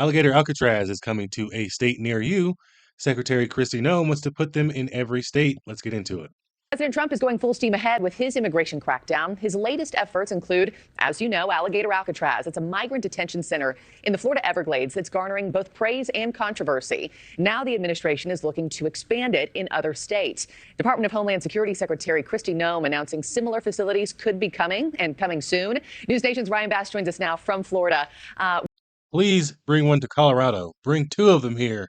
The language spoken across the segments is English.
Alligator Alcatraz is coming to a state near you. Secretary Kristi Noem wants to put them in every state. Let's get into it. President Trump is going full steam ahead with his immigration crackdown. His latest efforts include, as you know, Alligator Alcatraz. It's a migrant detention center in the Florida Everglades that's garnering both praise and controversy. Now the administration is looking to expand it in other states. Department of Homeland Security Secretary Kristi Noem announcing similar facilities could be coming soon. News Nation's Ryan Bass joins us now from Florida. Please bring one to Colorado. Bring two of them here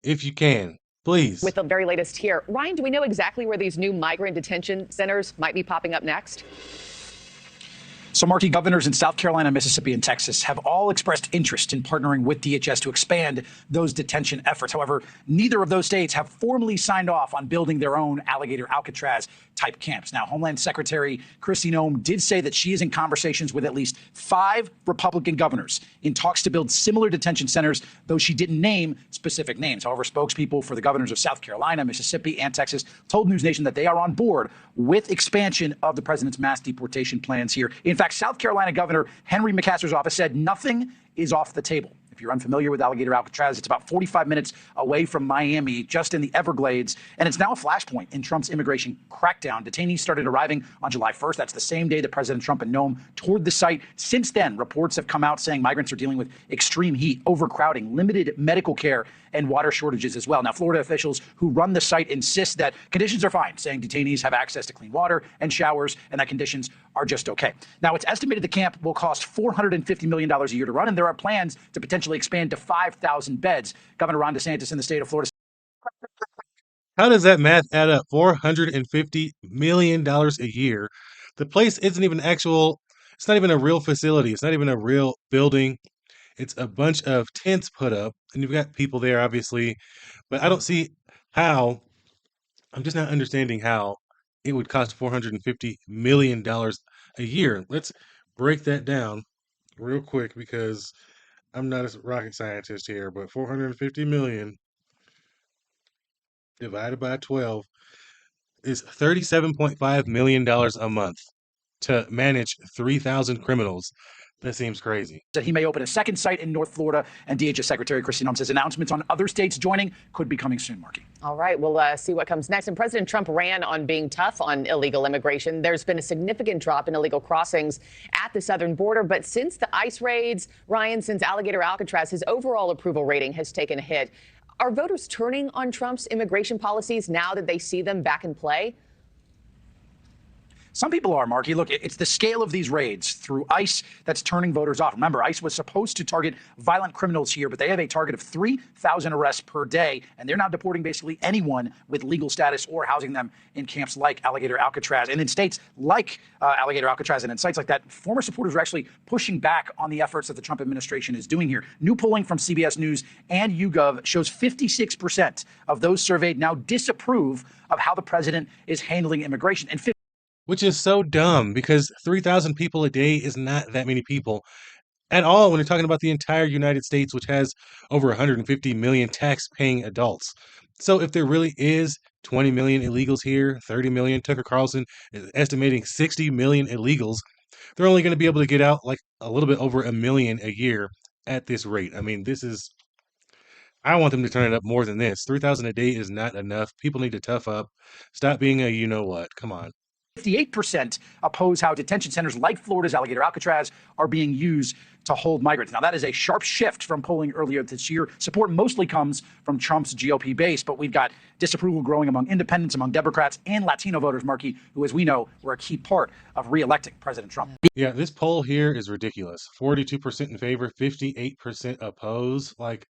if you can. Please. With the very latest here. Ryan, do we know exactly where these new migrant detention centers might be popping up next? So, Markey, governors in South Carolina, Mississippi, and Texas have all expressed interest in partnering with DHS to expand those detention efforts. However, neither of those states have formally signed off on building their own Alligator Alcatraz type camps. Now, Homeland Secretary Kristi Noem did say that she is in conversations with at least 5 Republican governors in talks to build similar detention centers, though she didn't name specific names. However, spokespeople for the governors of South Carolina, Mississippi, and Texas told News Nation that they are on board with expansion of the president's mass deportation plans here. In fact, South Carolina Governor Henry McMaster's office said nothing is off the table. If you're unfamiliar with Alligator Alcatraz, it's about 45 minutes away from Miami, just in the Everglades, and it's now a flashpoint in Trump's immigration crackdown. Detainees started arriving on July 1st. That's the same day that President Trump and Noem toured the site. Since then, reports have come out saying migrants are dealing with extreme heat, overcrowding, limited medical care, and water shortages as well. Now, Florida officials who run the site insist that conditions are fine, saying detainees have access to clean water and showers, and that conditions are just okay. Now, it's estimated the camp will cost $450 million a year to run, and there are plans to potentially expand to 5,000 beds. Governor Ron DeSantis in the state of Florida. How does that math add up? $450 million a year. The place isn't even it's not even a real facility. It's not even a real building. It's a bunch of tents put up, and you've got people there, obviously, but I don't see how. I'm just not understanding how it would cost $450 million a year. Let's break that down real quick because I'm not a rocket scientist here, but 450 million divided by 12 is $37.5 million a month to manage 3,000 criminals. That seems crazy. That he may open a second site in North Florida, and DHS Secretary Kristi Noem says announcements on other states joining could be coming soon, Markey. All right, we'll see what comes next. And President Trump ran on being tough on illegal immigration. There's been a significant drop in illegal crossings at the southern border. But since the ICE raids, Ryan, since Alligator Alcatraz, his overall approval rating has taken a hit. Are voters turning on Trump's immigration policies now that they see them back in play? Some people are, Markey. Look, it's the scale of these raids through ICE that's turning voters off. Remember, ICE was supposed to target violent criminals here, but they have a target of 3,000 arrests per day, and they're now deporting basically anyone with legal status or housing them in camps like Alligator Alcatraz. And in states like Alligator Alcatraz and in sites like that, former supporters are actually pushing back on the efforts that the Trump administration is doing here. New polling from CBS News and YouGov shows 56% of those surveyed now disapprove of how the president is handling immigration. And Which is so dumb because 3,000 people a day is not that many people at all when you're talking about the entire United States, which has over 150 million tax-paying adults. So if there really is 20 million illegals here, 30 million, Tucker Carlson is estimating 60 million illegals, they're only going to be able to get out like a little bit over a million a year at this rate. I mean, I want them to turn it up more than this. 3,000 a day is not enough. People need to tough up. Stop being a you-know-what. Come on. 58% oppose how detention centers like Florida's Alligator Alcatraz are being used to hold migrants. Now, that is a sharp shift from polling earlier this year. Support mostly comes from Trump's GOP base, but we've got disapproval growing among independents, among Democrats, and Latino voters, Markey, who, as we know, were a key part of re-electing President Trump. Yeah, this poll here is ridiculous. 42% in favor, 58% oppose. Like,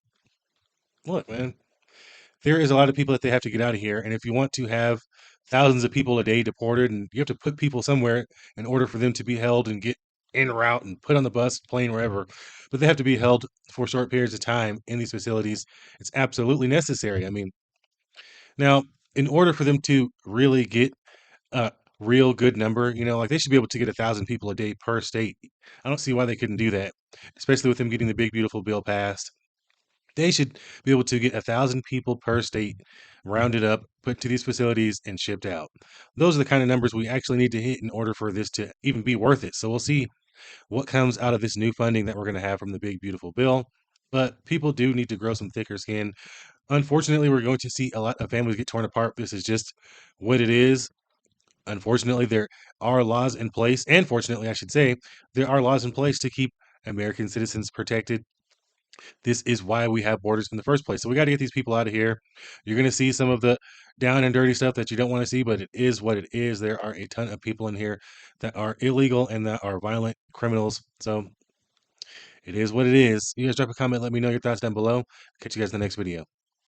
look, man, there is a lot of people that they have to get out of here. And if you want to have thousands of people a day deported, and you have to put people somewhere in order for them to be held and get en route and put on the bus, plane, wherever, but they have to be held for short periods of time in these facilities. It's absolutely necessary. I mean, now, in order for them to really get a real good number, like they should be able to get 1,000 people a day per state. I don't see why they couldn't do that, especially with them getting the big, beautiful bill passed. They should be able to get 1,000 people per state rounded up, put to these facilities, and shipped out. Those are the kind of numbers we actually need to hit in order for this to even be worth it. So we'll see what comes out of this new funding that we're going to have from the big, beautiful bill. But people do need to grow some thicker skin. Unfortunately, we're going to see a lot of families get torn apart. This is just what it is. Unfortunately, there are laws in place, and fortunately, I should say, there are laws in place to keep American citizens protected. This is why we have borders in the first place. So we got to get these people out of here. You're going to see some of the down and dirty stuff that you don't want to see, but it is what it is. There are a ton of people in here that are illegal and that are violent criminals. So it is what it is. You guys drop a comment, let me know your thoughts down below. Catch you guys in the next video.